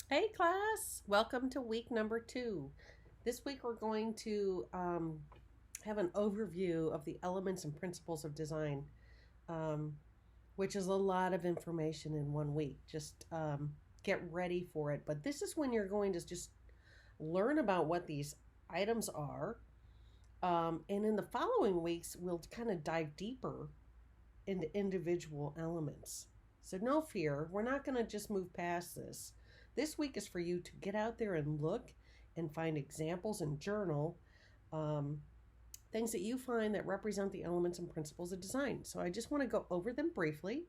Hey class, welcome to week number 2. This week we're going to have an overview of the elements and principles of design, um, which is a lot of information in one week. Just get ready for it. But this is when you're going to just learn about what these items are. And in the following weeks, we'll kind of dive deeper into individual elements. So, no fear, we're not going to just move past this. This week is for you to get out there and look and find examples and journal um, things that you find that represent the elements and principles of design. So, I just want to go over them briefly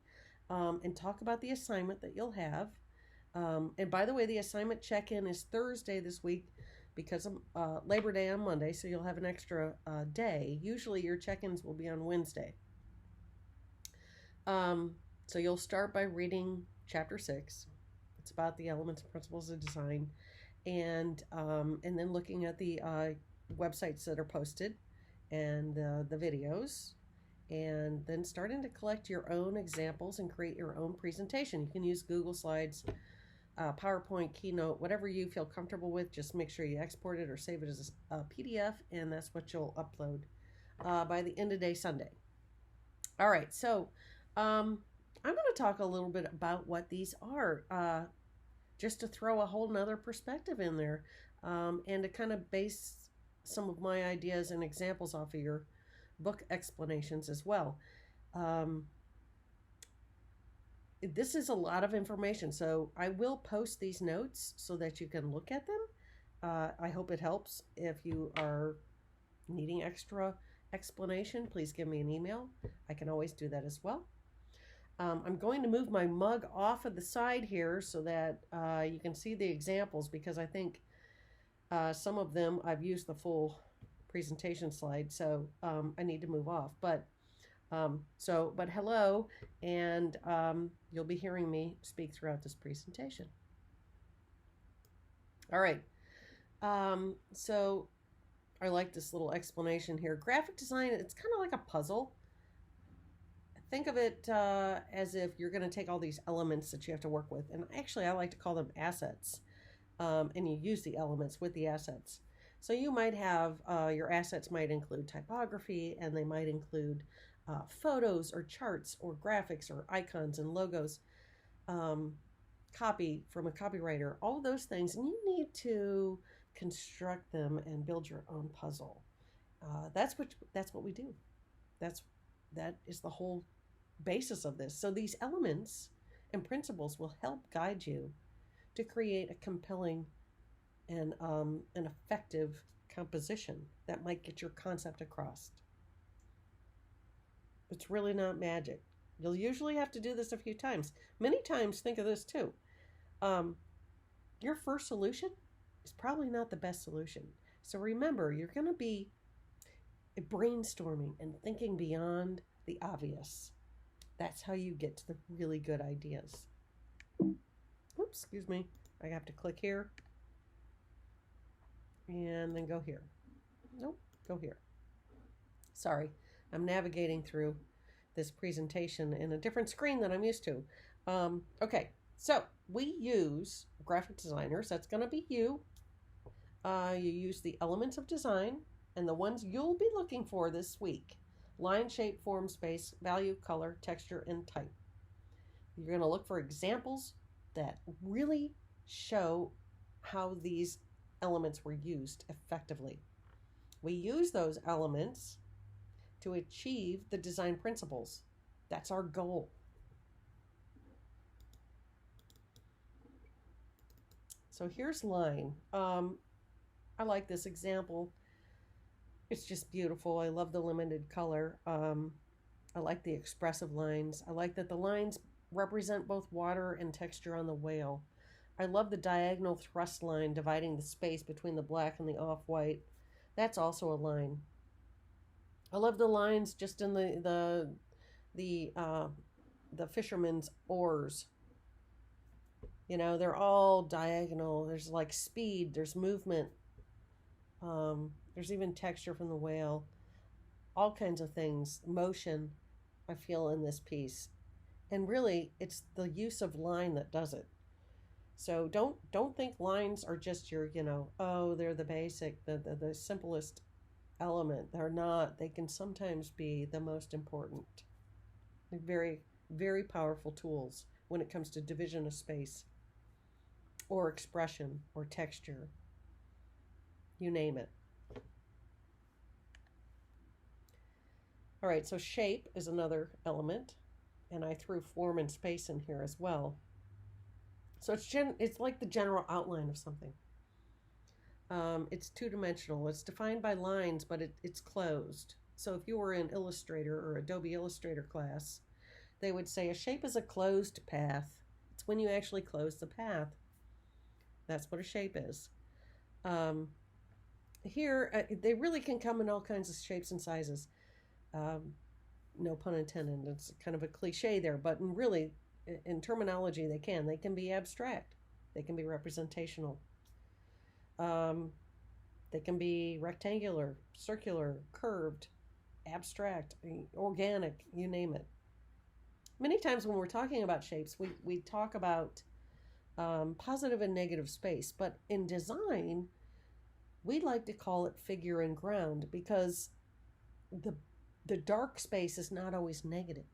and talk about the assignment that you'll have. And by the way, the assignment check in is Thursday this week because of Labor Day on Monday, so you'll have an extra day. Usually, your check ins will be on Wednesday. Um, so you'll start by reading chapter 6. It's about the elements and principles of design, and then looking at the websites that are posted and the videos, and then starting to collect your own examples and create your own presentation. You can use Google Slides, PowerPoint, Keynote, whatever you feel comfortable with. Just make sure you export it or save it as a PDF, and that's what you'll upload by the end of day Sunday. All right, so I'm going to talk a little bit about what these are, just to throw a whole nother perspective in there, and to kind of base some of my ideas and examples off of your book explanations as well. Um, this is a lot of information, so I will post these notes so that you can look at them. I hope it helps. If you are needing extra explanation, please give me an email. I can always do that as well. I'm going to move my mug off of the side here so that you can see the examples, because I think some of them I've used the full presentation slide, so I need to move off. But hello, and you'll be hearing me speak throughout this presentation. All right. So I like this little explanation here. Graphic design, it's kind of like a puzzle. Think of it as if you're going to take all these elements that you have to work with, and actually I like to call them assets, and you use the elements with the assets. So you might have your assets might include typography, and they might include photos or charts or graphics or icons and logos, copy from a copywriter, all those things, and you need to construct them and build your own puzzle. That's what we do. That is the whole basis of this. So these elements and principles will help guide you to create a compelling and an effective composition that might get your concept across. It's really not magic. You'll usually have to do this a few times. Many times, think of this too. Your first solution is probably not the best solution. So remember, you're going to be brainstorming and thinking beyond the obvious. That's how you get to the really good ideas. Oops, excuse me. I have to click here and then go here. Nope, go here. Sorry, I'm navigating through this presentation in a different screen than I'm used to. Okay, so we use graphic designers. That's going to be you. You use the elements of design and the ones you'll be looking for this week: line, shape, form, space, value, color, texture, and type. You're going to look for examples that really show how these elements were used effectively. We use those elements to achieve the design principles. That's our goal. So here's line. I like this example. It's just beautiful. I love the limited color. I like the expressive lines. I like that the lines represent both water and texture on the whale. I love the diagonal thrust line dividing the space between the black and the off-white. That's also a line. I love the lines just in the fisherman's oars. You know, they're all diagonal. There's like speed, there's movement, there's even texture from the whale. All kinds of things, motion, I feel in this piece. And really, it's the use of line that does it. So don't think lines are just your, oh, they're the basic, the simplest element. They're not. They can sometimes be the most important. They're very, very powerful tools when it comes to division of space or expression or texture. You name it. All right, so shape is another element, and I threw form and space in here as well. So it's like the general outline of something. It's two-dimensional. It's defined by lines, but it's closed. So if you were in Illustrator or Adobe Illustrator class, they would say a shape is a closed path. It's when you actually close the path. That's what a shape is. Here, they really can come in all kinds of shapes and sizes. No pun intended. It's kind of a cliche there, but in terminology, they can be abstract. They can be representational. They can be rectangular, circular, curved, abstract, organic, you name it. Many times when we're talking about shapes, we talk about positive and negative space, but in design, we like to call it figure and ground because the dark space is not always negative.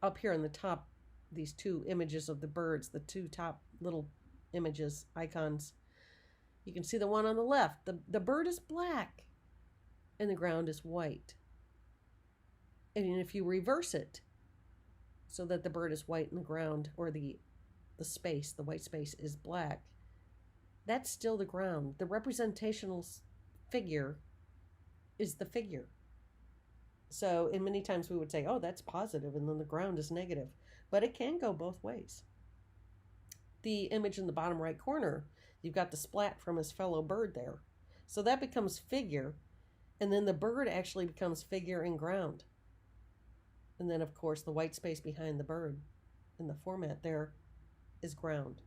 Up here in the top, these two images of the birds, the two top little images, icons, you can see the one on the left. The bird is black and the ground is white. And if you reverse it so that the bird is white and the ground, or the space, the white space, is black, that's still the ground. The representational figure is the figure. So, and many times we would say, oh, that's positive, and then the ground is negative. But it can go both ways. The image in the bottom right corner, you've got the splat from his fellow bird there. So that becomes figure, and then the bird actually becomes figure and ground. And then, of course, the white space behind the bird in the format there is ground.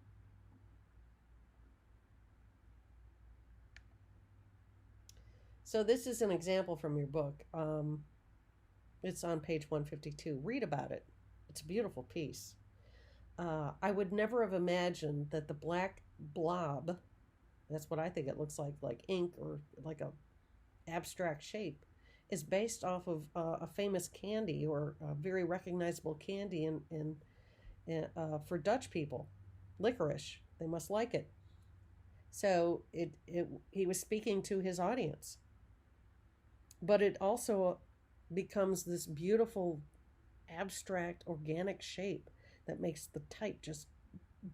So this is an example from your book. It's on page 152. Read about it. It's a beautiful piece. I would never have imagined that the black blob, that's what I think it looks like ink or like a abstract shape, is based off of a famous candy or a very recognizable candy for Dutch people, licorice. They must like it. So he was speaking to his audience. But it also becomes this beautiful, abstract, organic shape that makes the type just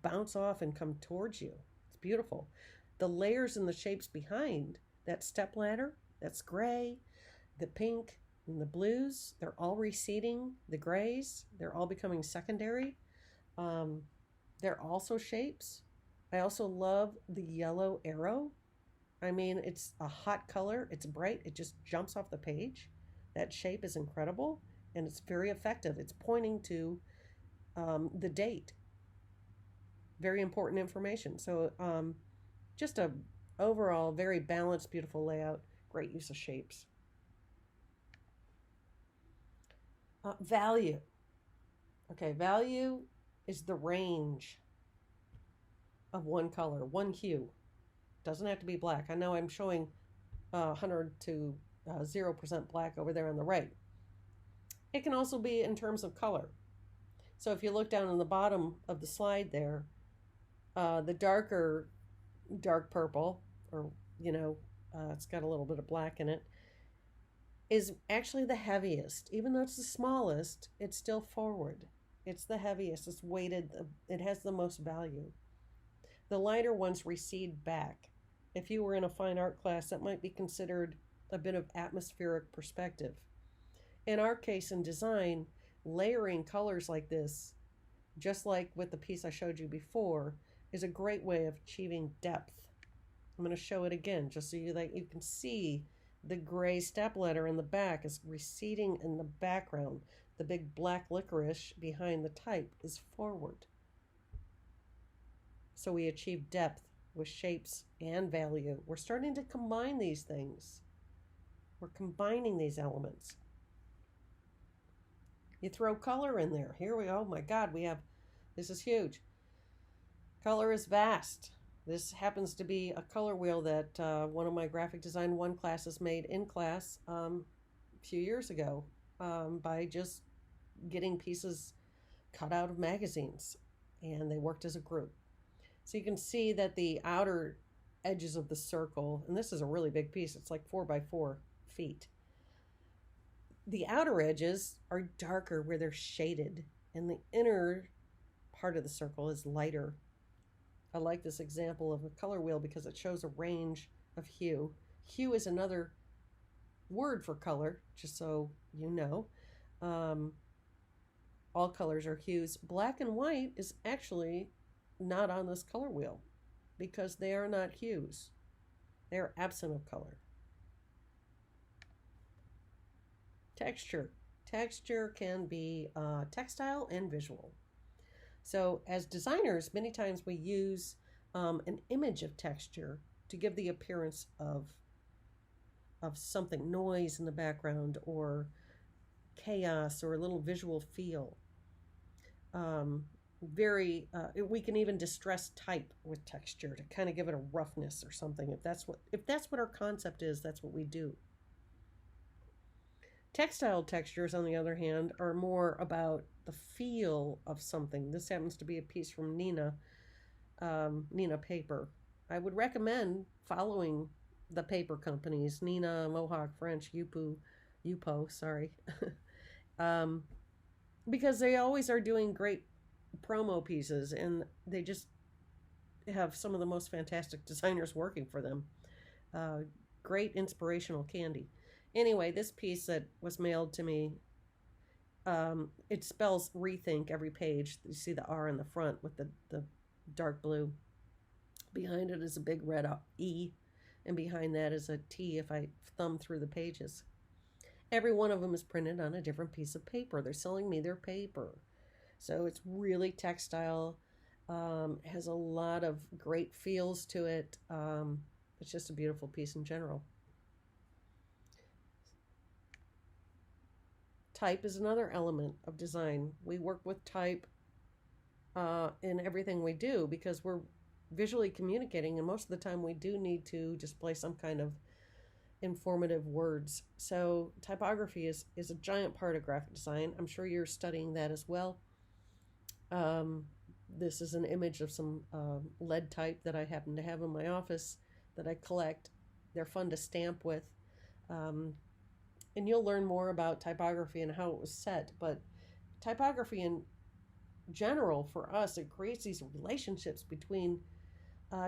bounce off and come towards you. It's beautiful. The layers and the shapes behind that stepladder, that's gray, the pink, and the blues, they're all receding. The grays, they're all becoming secondary. They're also shapes. I also love the yellow arrow. I mean, it's a hot color. It's bright. It just jumps off the page. That shape is incredible, and it's very effective. It's pointing to the date. Very important information. So just a overall very balanced, beautiful layout. Great use of shapes. Value. Okay, value is the range of one color, one hue. Doesn't have to be black. I know I'm showing 100 to 0% black over there on the right. It can also be in terms of color. So if you look down on the bottom of the slide there, the dark purple, or it's got a little bit of black in it, is actually the heaviest. Even though it's the smallest, it's still forward. It's the heaviest. It's weighted. It has the most value. The lighter ones recede back. If you were in a fine art class, that might be considered a bit of atmospheric perspective. In our case, in design, layering colors like this, just like with the piece I showed you before, is a great way of achieving depth. I'm going to show it again just so you can see the gray stepladder in the back is receding in the background. The big black licorice behind the type is forward. So we achieve depth with shapes and value. We're starting to combine these things. We're combining these elements. You throw color in there. Here we go. Oh my God, this is huge. Color is vast. This happens to be a color wheel that one of my graphic design 1 classes made in class a few years ago by just getting pieces cut out of magazines, and they worked as a group. So you can see that the outer edges of the circle, and this is a really big piece, it's like 4 by 4 feet. The outer edges are darker where they're shaded, and the inner part of the circle is lighter. I like this example of a color wheel because it shows a range of hue. Hue is another word for color, just so you know. All colors are hues. Black and white is actually not on this color wheel because they are not hues. They are absent of color. Texture. Texture can be textile and visual. So as designers, many times we use an image of texture to give the appearance of something, noise in the background or chaos or a little visual feel. We can even distress type with texture to kind of give it a roughness or something. If that's what our concept is, that's what we do. Textile textures, on the other hand, are more about the feel of something. This happens to be a piece from Neenah Paper. I would recommend following the paper companies, Neenah, Mohawk, French, Yupo, sorry. Because they always are doing great promo pieces, and they just have some of the most fantastic designers working for them. Great inspirational candy. Anyway, this piece that was mailed to me, it spells rethink every page. You see the R in the front with the dark blue. Behind it is a big red E, and behind that is a T if I thumb through the pages. Every one of them is printed on a different piece of paper. They're selling me their paper. So it's really textile, has a lot of great feels to it. It's just a beautiful piece in general. Type is another element of design. We work with type in everything we do because we're visually communicating, and most of the time we do need to display some kind of informative words. So typography is a giant part of graphic design. I'm sure you're studying that as well. This is an image of some lead type that I happen to have in my office that I collect. They're fun to stamp with. And you'll learn more about typography and how it was set. But typography in general, for us, it creates these relationships between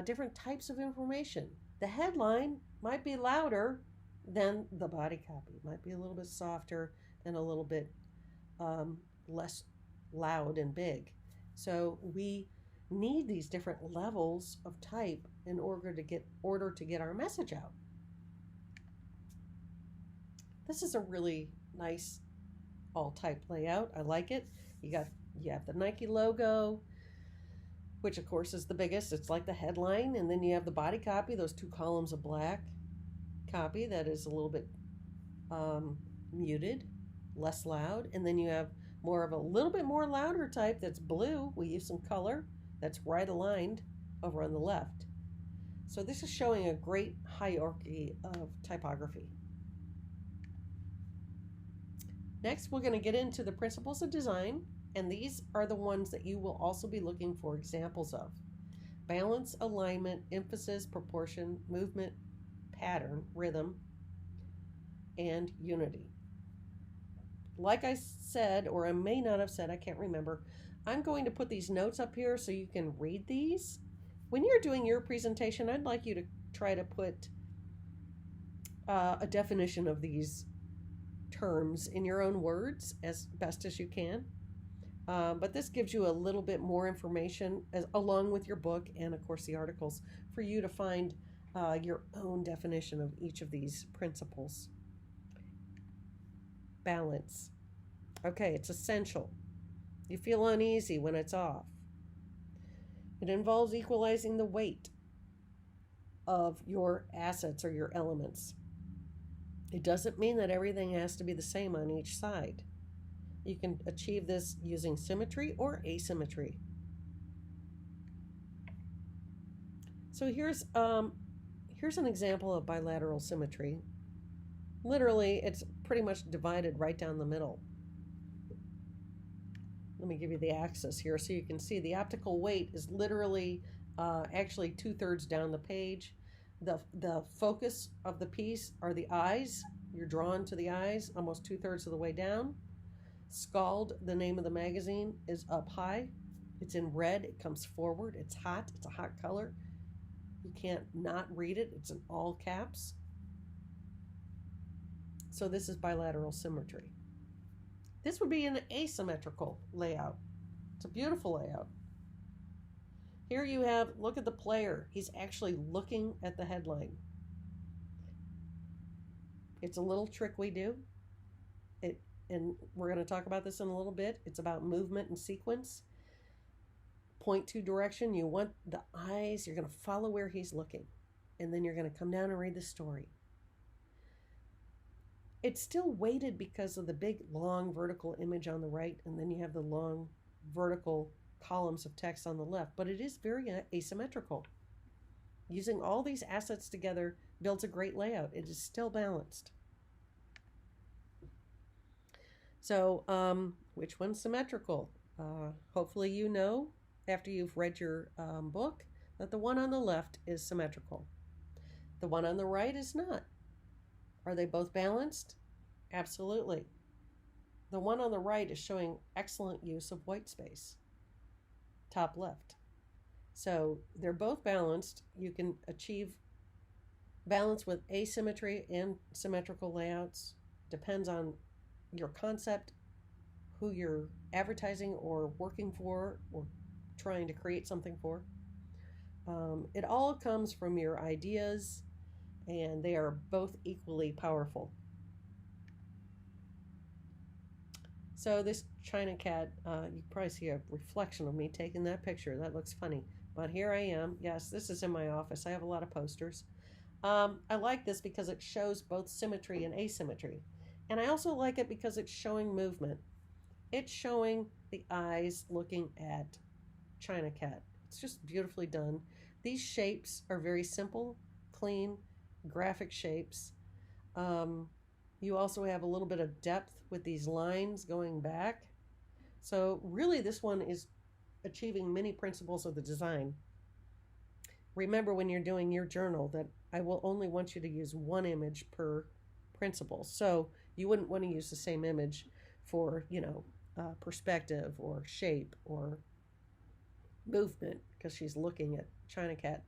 different types of information. The headline might be louder than the body copy. It might be a little bit softer and a little bit less loud and big. So we need these different levels of type in order to get our message out. This is a really nice all type layout. I like it. You have the Nike logo, which of course is the biggest. It's like the headline, and then you have the body copy, those 2 columns of black copy that is a little bit muted, less loud, and then you have more of a little bit more louder type that's blue. We use some color that's right aligned over on the left. So this is showing a great hierarchy of typography. Next, we're going to get into the principles of design, and these are the ones that you will also be looking for examples of. Balance, alignment, emphasis, proportion, movement, pattern, rhythm, and unity. Like I said, or I may not have said, I can't remember, I'm going to put these notes up here so you can read these. When you're doing your presentation, I'd like you to try to put a definition of these terms in your own words as best as you can. But this gives you a little bit more information along with your book and, of course, the articles for you to find your own definition of each of these principles. Balance. Okay, it's essential. You feel uneasy when it's off. It involves equalizing the weight of your assets or your elements. It doesn't mean that everything has to be the same on each side. You can achieve this using symmetry or asymmetry. So here's an example of bilateral symmetry. Literally, it's pretty much divided right down the middle. Let me give you the axis here so you can see the optical weight is literally actually 2/3 down the page. The focus of the piece are the eyes. You're drawn to the eyes almost 2/3 of the way down. Scald, the name of the magazine, is up high. It's in red. It comes forward. It's hot. It's a hot color. You can't not read it. It's in all caps. So this is bilateral symmetry. This would be an asymmetrical layout. It's a beautiful layout. Here you have, look at the player. He's actually looking at the headline. It's a little trick we do. And we're going to talk about this in a little bit. It's about movement and sequence. Point to direction. You want the eyes. You're going to follow where he's looking. And then you're going to come down and read the story. It's still weighted because of the big, long vertical image on the right. And then you have the long vertical columns of text on the left. But it is very asymmetrical. Using all these assets together builds a great layout. It is still balanced. So, which one's symmetrical? Hopefully you know, after you've read your book, that the one on the left is symmetrical. The one on the right is not. Are they both balanced? Absolutely. The one on the right is showing excellent use of white space, top left. So they're both balanced. You can achieve balance with asymmetry and symmetrical layouts. Depends on your concept, who you're advertising or working for or trying to create something for. It all comes from your ideas, and they are both equally powerful. So this China cat, you probably see a reflection of me taking that picture. That looks funny. But here I am. Yes, this is in my office. I have a lot of posters. I like this because it shows both symmetry and asymmetry. And I also like it because it's showing movement. It's showing the eyes looking at China cat. It's just beautifully done. These shapes are very simple, clean, graphic shapes. You also have a little bit of depth with these lines going back. So really this one is achieving many principles of the design. Remember when you're doing your journal that I will only want you to use one image per principle. So you wouldn't want to use the same image for, perspective or shape or movement because she's looking at China cat.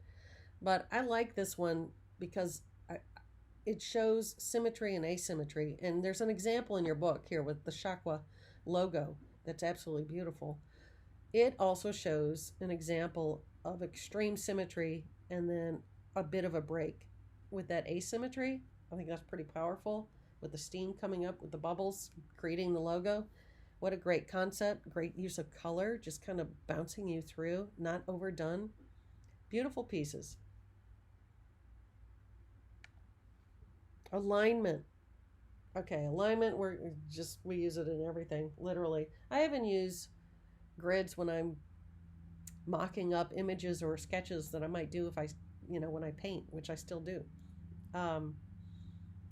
But I like this one because it shows symmetry and asymmetry. And there's an example in your book here with the Shakwa logo that's absolutely beautiful. It also shows an example of extreme symmetry and then a bit of a break with that asymmetry. I think that's pretty powerful with the steam coming up with the bubbles, creating the logo. What a great concept, great use of color, just kind of bouncing you through, not overdone. Beautiful pieces. Alignment. Okay, alignment, we use it in everything, literally. I even use grids when I'm mocking up images or sketches that I might do if when I paint, which I still do.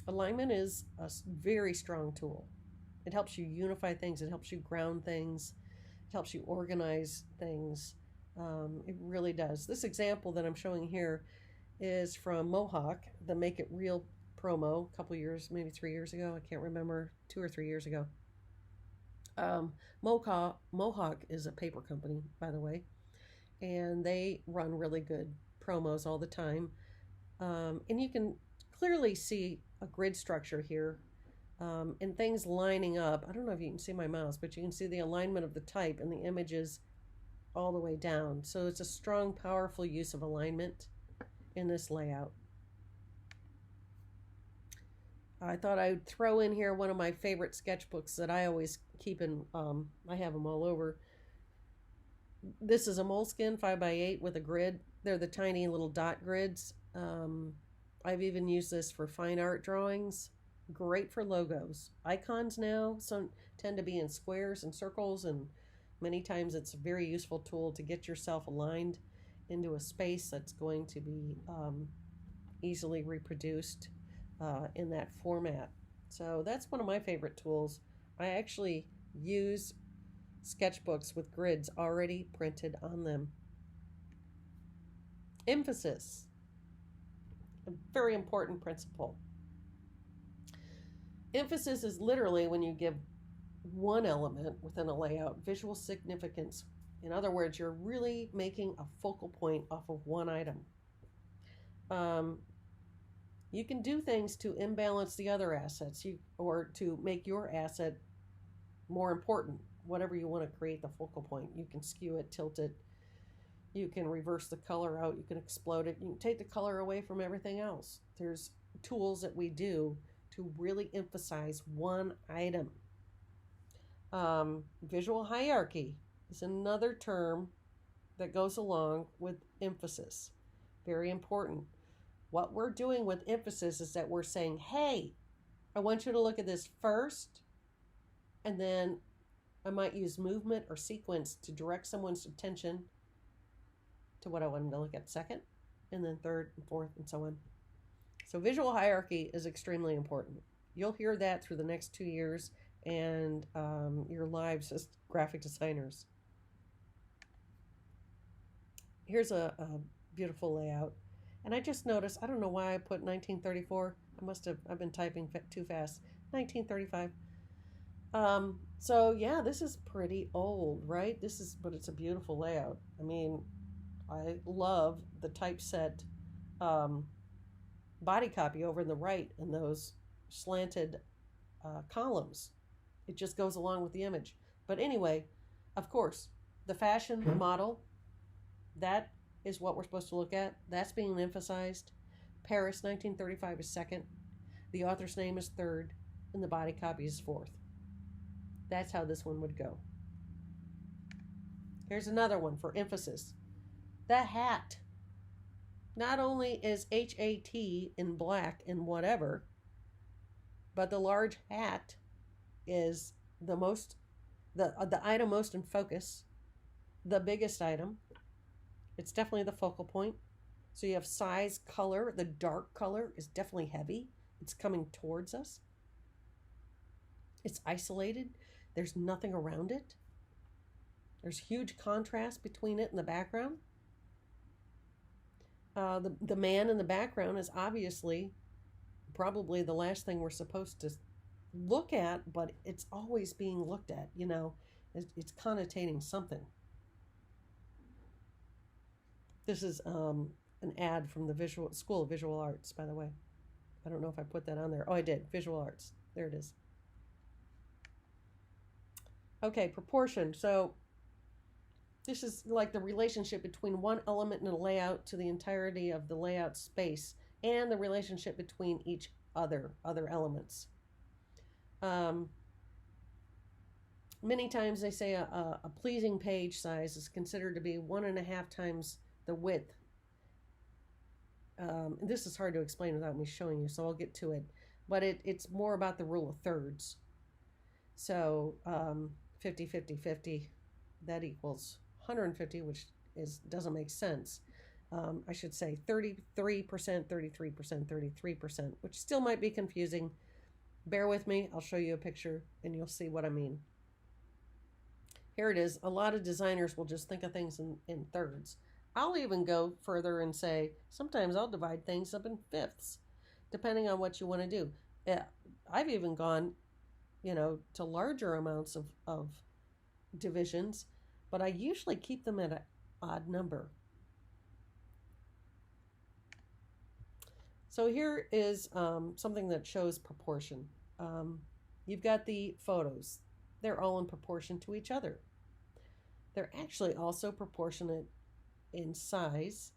Alignment is a very strong tool. It helps you unify things. It helps you ground things. It helps you organize things. It really does. This example that I'm showing here is from Mohawk, the Make It Real promo, a couple years, maybe 3 years ago. I can't remember, 2 or 3 years ago. Mohawk is a paper company, by the way, and they run really good promos all the time. And you can clearly see a grid structure here and things lining up. I don't know if you can see my mouse, but you can see the alignment of the type and the images all the way down. So it's a strong, powerful use of alignment in this layout. I thought I'd throw in here one of my favorite sketchbooks that I always keep in, I have them all over. This is a Moleskine 5x8 with a grid. They're the tiny little dot grids. I've even used this for fine art drawings. Great for logos. Icons now tend to be in squares and circles, and many times it's a very useful tool to get yourself aligned into a space that's going to be easily reproduced in that format. So that's one of my favorite tools. I actually use sketchbooks with grids already printed on them. Emphasis, a very important principle. Emphasis is literally when you give one element within a layout visual significance. In other words, you're really making a focal point off of one item. You can do things to imbalance the other assets or to make your asset more important, whatever you want to create the focal point. You can skew it, tilt it, you can reverse the color out, you can explode it, you can take the color away from everything else. There's tools that we do to really emphasize one item. Visual hierarchy is another term that goes along with emphasis. Very important. What we're doing with emphasis is that we're saying, hey, I want you to look at this first, and then I might use movement or sequence to direct someone's attention to what I want them to look at second, and then third and fourth, and so on. So visual hierarchy is extremely important. You'll hear that through the next 2 years and your lives as graphic designers. Here's a beautiful layout. And I just noticed, I don't know why I put 1934. I've been typing too fast. 1935. So yeah, this is pretty old, right? But it's a beautiful layout. I mean, I love the typeset body copy over in the right and those slanted columns. It just goes along with the image. But anyway, of course, the fashion model, that is what we're supposed to look at. That's being emphasized. Paris, 1935 is second. The author's name is third, and the body copy is fourth. That's how this one would go. Here's another one for emphasis. The hat. Not only is HAT in black and whatever, but the large hat is the item most in focus, the biggest item. It's definitely the focal point. So you have size, color. The dark color is definitely heavy. It's coming towards us. It's isolated. There's nothing around it. There's huge contrast between it and the background. The man in the background is obviously probably the last thing we're supposed to look at, but it's always being looked at, you know. It's connotating something. This is an ad from the School of Visual Arts, by the way. I don't know if I put that on there. Oh, I did. Visual Arts. There it is. Okay, proportion. So this is like the relationship between one element in a layout to the entirety of the layout space and the relationship between each other elements. Many times they say a pleasing page size is considered to be 1.5 times the width. This is hard to explain without me showing you, so I'll get to it. But it's more about the rule of thirds. So 50, 50, 50, that equals 150, which doesn't make sense. I should say 33%, 33%, 33%, which still might be confusing. Bear with me. I'll show you a picture and you'll see what I mean. Here it is. A lot of designers will just think of things in thirds. I'll even go further and say sometimes I'll divide things up in fifths, depending on what you want to do. I've even gone, to larger amounts of divisions, but I usually keep them at an odd number. So here is something that shows proportion. You've got the photos. They're all in proportion to each other. They're actually also proportionate in size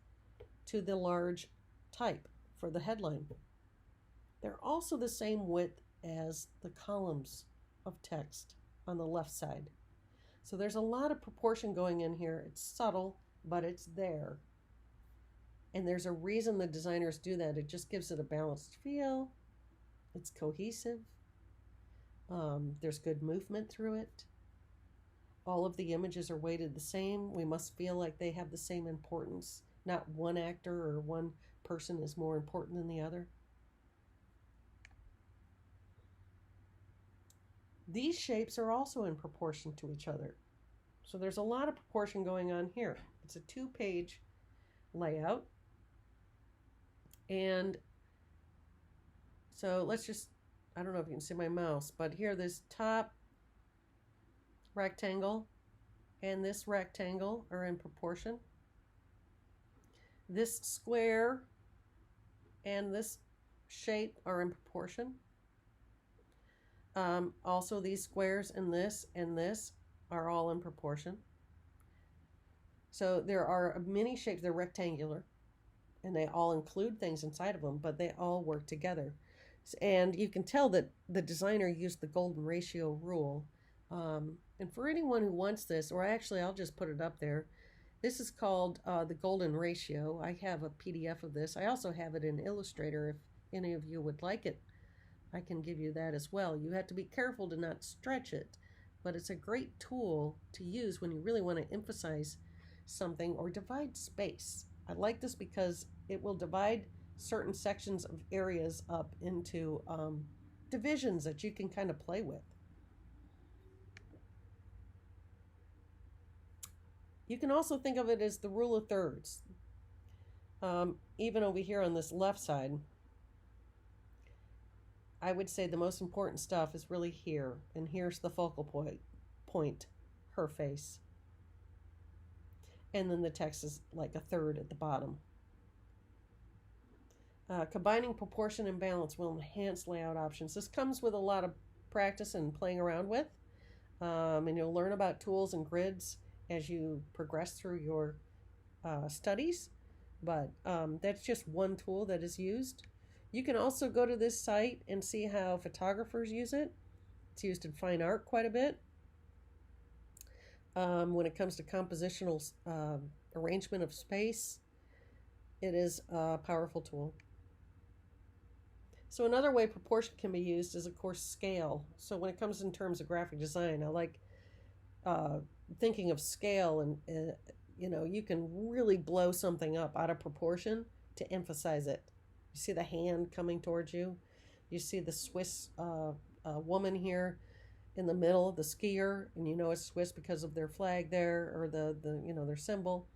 to the large type for the headline. They're also the same width as the columns of text on the left side. So there's a lot of proportion going in here. It's subtle, but it's there. And there's a reason the designers do that. It just gives it a balanced feel. It's cohesive. There's good movement through it. All of the images are weighted the same. We must feel like they have the same importance. Not one actor or one person is more important than the other. These shapes are also in proportion to each other. So there's a lot of proportion going on here. It's a 2-page layout. And so let's just, I don't know if you can see my mouse, but here this top rectangle and this rectangle are in proportion. This square and this shape are in proportion. Also, these squares and this are all in proportion. So there are many shapes. They're rectangular, and they all include things inside of them, but they all work together. And you can tell that the designer used the golden ratio rule. And for anyone who wants this, or actually I'll just put it up there, this is called the golden ratio. I have a PDF of this. I also have it in Illustrator if any of you would like it. I can give you that as well. You have to be careful to not stretch it, but it's a great tool to use when you really want to emphasize something or divide space. I like this because it will divide certain sections of areas up into divisions that you can kind of play with. You can also think of it as the rule of thirds. Even over here on this left side, I would say the most important stuff is really here, and here's the focal point, her face. And then the text is like a third at the bottom. Combining proportion and balance will enhance layout options. This comes with a lot of practice and playing around with, and you'll learn about tools and grids as you progress through your studies, but that's just one tool that is used. You can also go to this site and see how photographers use it. It's used in fine art quite a bit. When it comes to compositional arrangement of space, it is a powerful tool. So another way proportion can be used is, of course, scale. So when it comes in terms of graphic design, I like thinking of scale, and you can really blow something up out of proportion to emphasize it. You see the hand coming towards you. You see the Swiss woman here in the middle, the skier, and you know it's Swiss because of their flag there, or their symbol.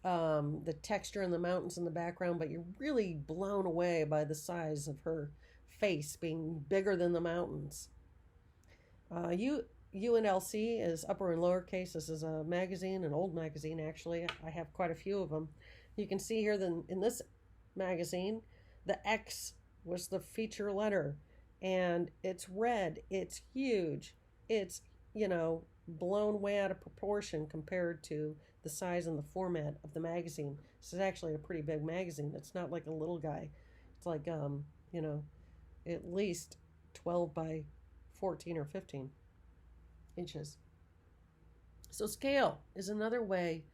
The texture in the mountains in the background, but you're really blown away by the size of her face being bigger than the mountains. UNLC is upper and lowercase. This is a magazine, an old magazine actually. I have quite a few of them. You can see here that in this magazine, the X was the feature letter, and it's red, it's huge, it's blown way out of proportion compared to the size and the format of the magazine. This is actually a pretty big magazine. It's not like a little guy. It's like at least 12 by 14 or 15 inches. So scale is another way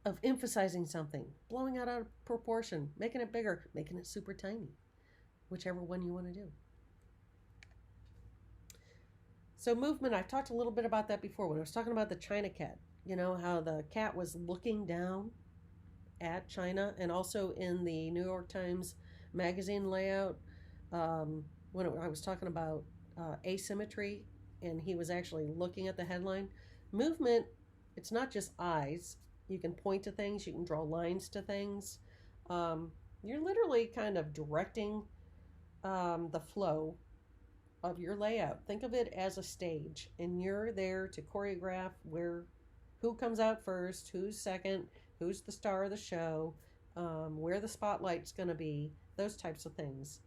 of emphasizing something, blowing it out of proportion, making it bigger, making it super tiny, whichever one you want to do. So movement, I talked a little bit about that before when I was talking about the China cat. You know how the cat was looking down at China, and also in the New York Times magazine layout, when I was talking about asymmetry, and he was actually looking at the headline. Movement, it's not just eyes. You can point to things, you can draw lines to things. You're literally kind of directing the flow of your layout. Think of it as a stage, and you're there to choreograph who comes out first, who's second, who's the star of the show, where the spotlight's going to be, those types of things.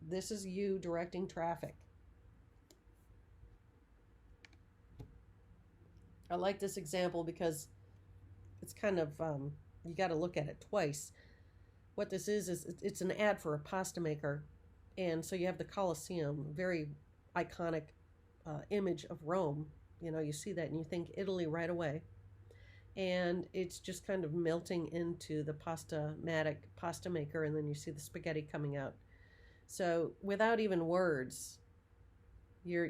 This is you directing traffic. I like this example because it's kind of, you got to look at it twice. What this is it's an ad for a pasta maker. And so you have the Colosseum, very iconic image of Rome. You see that and you think Italy right away. And it's just kind of melting into the pasta maker, and then you see the spaghetti coming out. So without even words, you're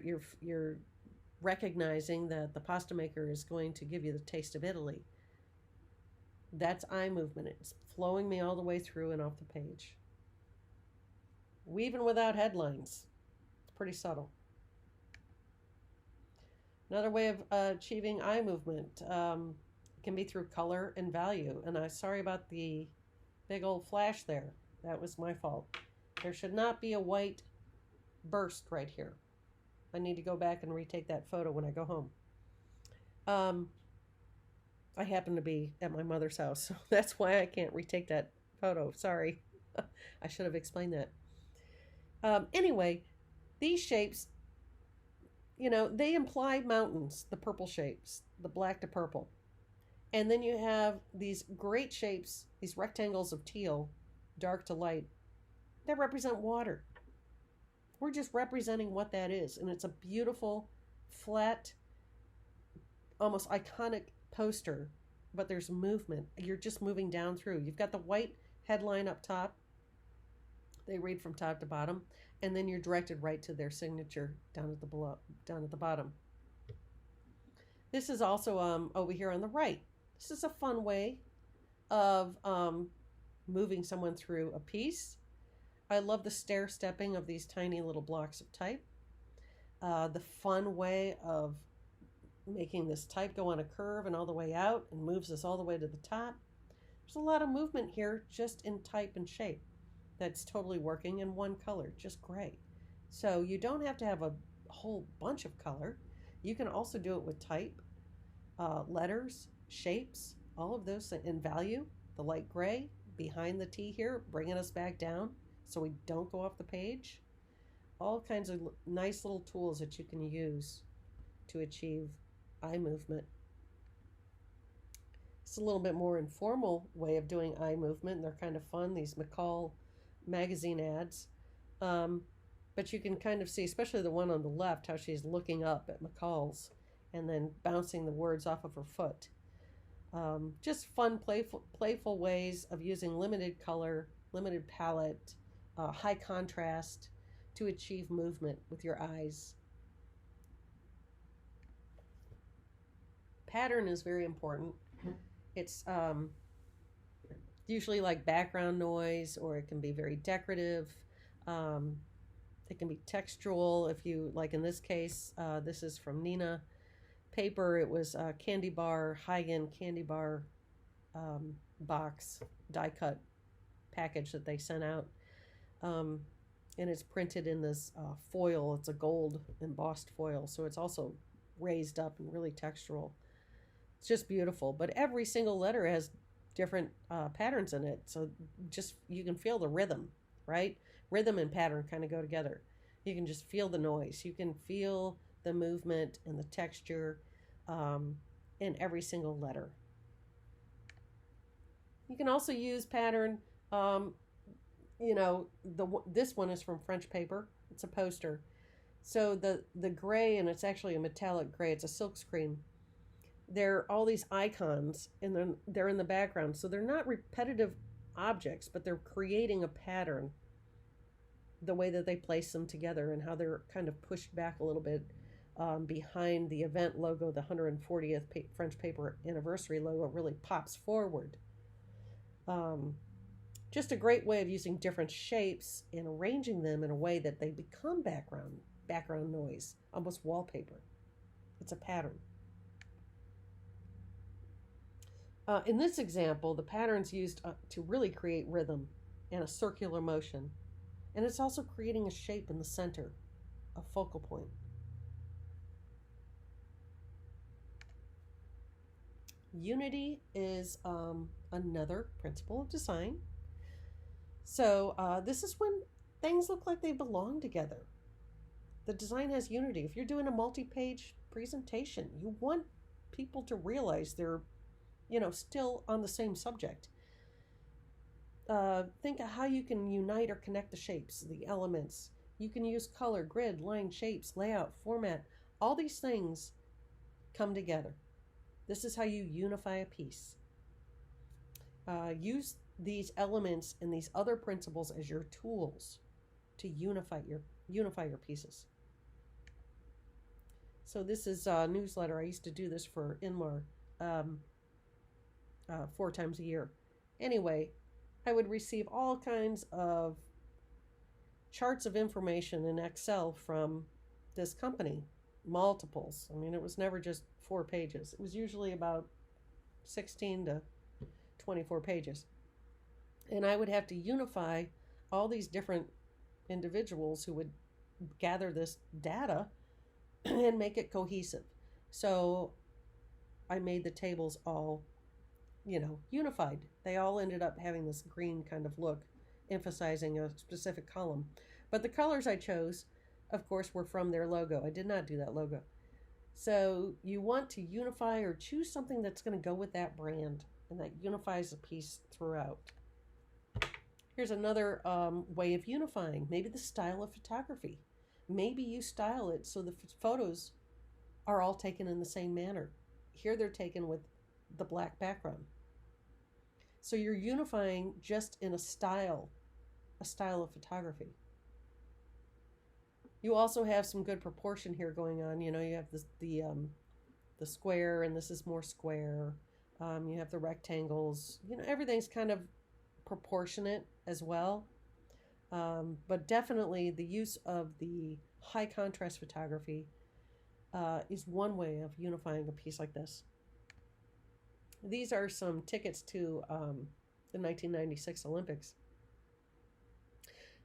recognizing that the pasta maker is going to give you the taste of Italy. That's eye movement. It's flowing me all the way through and off the page. Even without headlines. It's pretty subtle. Another way of achieving eye movement can be through color and value. And I'm sorry about the big old flash there. That was my fault. There should not be a white burst right here. I need to go back and retake that photo when I go home. I happen to be at my mother's house, so that's why I can't retake that photo. Sorry. I should have explained that. Anyway, these shapes, they imply mountains, the purple shapes, the black to purple. And then you have these great shapes, these rectangles of teal, dark to light, that represent water. We're just representing what that is. And it's a beautiful, flat, almost iconic poster, but there's movement. You're just moving down through. You've got the white headline up top. They read from top to bottom, and then you're directed right to their signature down at the bottom. This is also over here on the right. This is a fun way of moving someone through a piece. I love the stair-stepping of these tiny little blocks of type. The fun way of making this type go on a curve and all the way out and moves us all the way to the top. There's a lot of movement here just in type and shape that's totally working in one color, just gray. So you don't have to have a whole bunch of color. You can also do it with type, letters, shapes, all of those in value. The light gray behind the T here, bringing us back down so we don't go off the page. All kinds of nice little tools that you can use to achieve eye movement. It's a little bit more informal way of doing eye movement. They're kind of fun, these McCall magazine ads. But you can kind of see, especially the one on the left, how she's looking up at McCall's and then bouncing the words off of her foot. Just fun, playful ways of using limited color, limited palette, high contrast to achieve movement with your eyes. Pattern is very important. It's usually like background noise, or it can be very decorative. It can be textual. If you, like in this case, this is from Neenah paper. It was a candy bar, high-end candy bar box, die cut package that they sent out. And it's printed in this foil. It's a gold embossed foil, so it's also raised up and really textural. It's just beautiful. But every single letter has different patterns in it, so just you can feel the rhythm, right? Rhythm and pattern kind of go together. You can just feel the noise. You can feel the movement and the texture in every single letter. You can also use pattern. This one is from French paper. It's a poster. So the gray, and it's actually a metallic gray. It's a silk screen. They're all these icons, and they're in the background. So they're not repetitive objects, but they're creating a pattern. The way that they place them together and how they're kind of pushed back a little bit behind the event logo, the 140th French paper anniversary logo really pops forward. Just a great way of using different shapes and arranging them in a way that they become background noise, almost wallpaper. It's a pattern. In this example, the pattern's used to really create rhythm and a circular motion. And it's also creating a shape in the center, a focal point. Unity is another principle of design. So this is when things look like they belong together. The design has unity. If you're doing a multi-page presentation, you want people to realize they're, still on the same subject. Think of how you can unite or connect the shapes, the elements. You can use color, grid, line, shapes, layout, format. All these things come together. This is how you unify a piece. Use these elements and these other principles as your tools to unify your pieces. So this is a newsletter. I used to do this for Inmar 4 times a year. Anyway, I would receive all kinds of charts of information in Excel from this company, multiples. I mean, it was never just 4 pages. It was usually about 16 to 24 pages. And I would have to unify all these different individuals who would gather this data and make it cohesive. So I made the tables all, unified. They all ended up having this green kind of look, emphasizing a specific column. But the colors I chose, of course, were from their logo. I did not do that logo. So you want to unify or choose something that's going to go with that brand and that unifies the piece throughout. Here's another way of unifying. Maybe the style of photography. Maybe you style it so the photos are all taken in the same manner. Here they're taken with the black background. So you're unifying just in a style of photography. You also have some good proportion here going on. You have the square, and this is more square. You have the rectangles. Everything's kind of proportionate as well. But definitely the use of the high contrast photography is one way of unifying a piece like this. These are some tickets to the 1996 Olympics.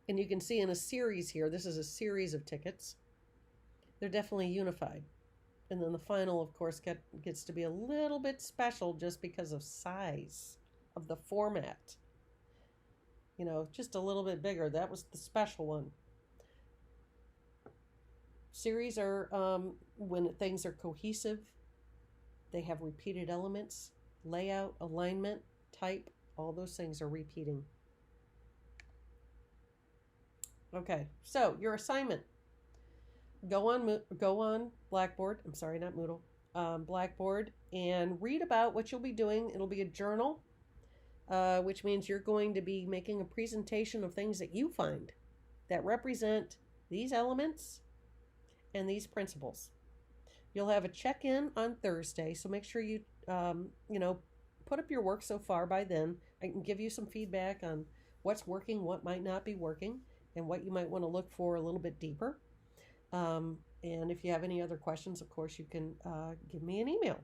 And you can see in a series here, this is a series of tickets. They're definitely unified. And then the final, of course, gets to be a little bit special just because of size of the format. Just a little bit bigger. That was the special one. Series are when things are cohesive. They have repeated elements, layout, alignment, type. All those things are repeating. Okay, so your assignment. Go on Blackboard. I'm sorry, not Moodle. Blackboard, and read about what you'll be doing. It'll be a journal, which means you're going to be making a presentation of things that you find that represent these elements and these principles. You'll have a check-in on Thursday, so make sure you put up your work so far by then. I can give you some feedback on what's working, what might not be working, and what you might want to look for a little bit deeper. And if you have any other questions, of course, you can give me an email,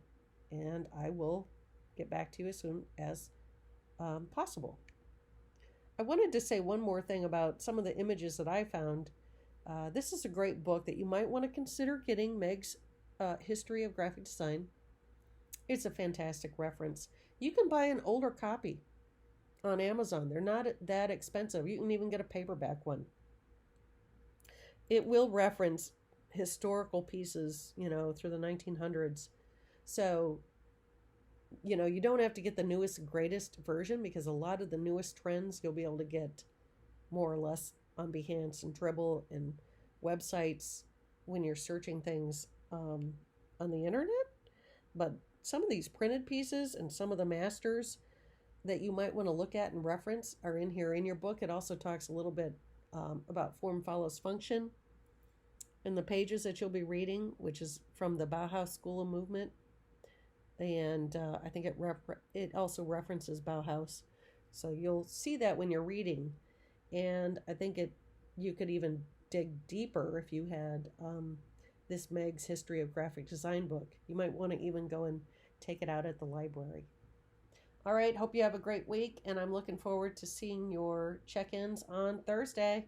and I will get back to you as soon as possible. I wanted to say one more thing about some of the images that I found. This is a great book that you might want to consider getting, Meg's History of Graphic Design. It's a fantastic reference. You can buy an older copy on Amazon. They're not that expensive. You can even get a paperback one. It will reference historical pieces, through the 1900s. So, you don't have to get the newest, greatest version, because a lot of the newest trends you'll be able to get more or less on Behance and Dribbble and websites when you're searching things on the internet. But some of these printed pieces and some of the masters that you might want to look at and reference are in here. In your book, it also talks a little bit about form follows function in the pages that you'll be reading, which is from the Bauhaus School of Movement. And I think it also references Bauhaus. So you'll see that when you're reading. And I think you could even dig deeper if you had this Meg's History of Graphic Design book. You might want to even go and take it out at the library. All right, hope you have a great week, and I'm looking forward to seeing your check-ins on Thursday.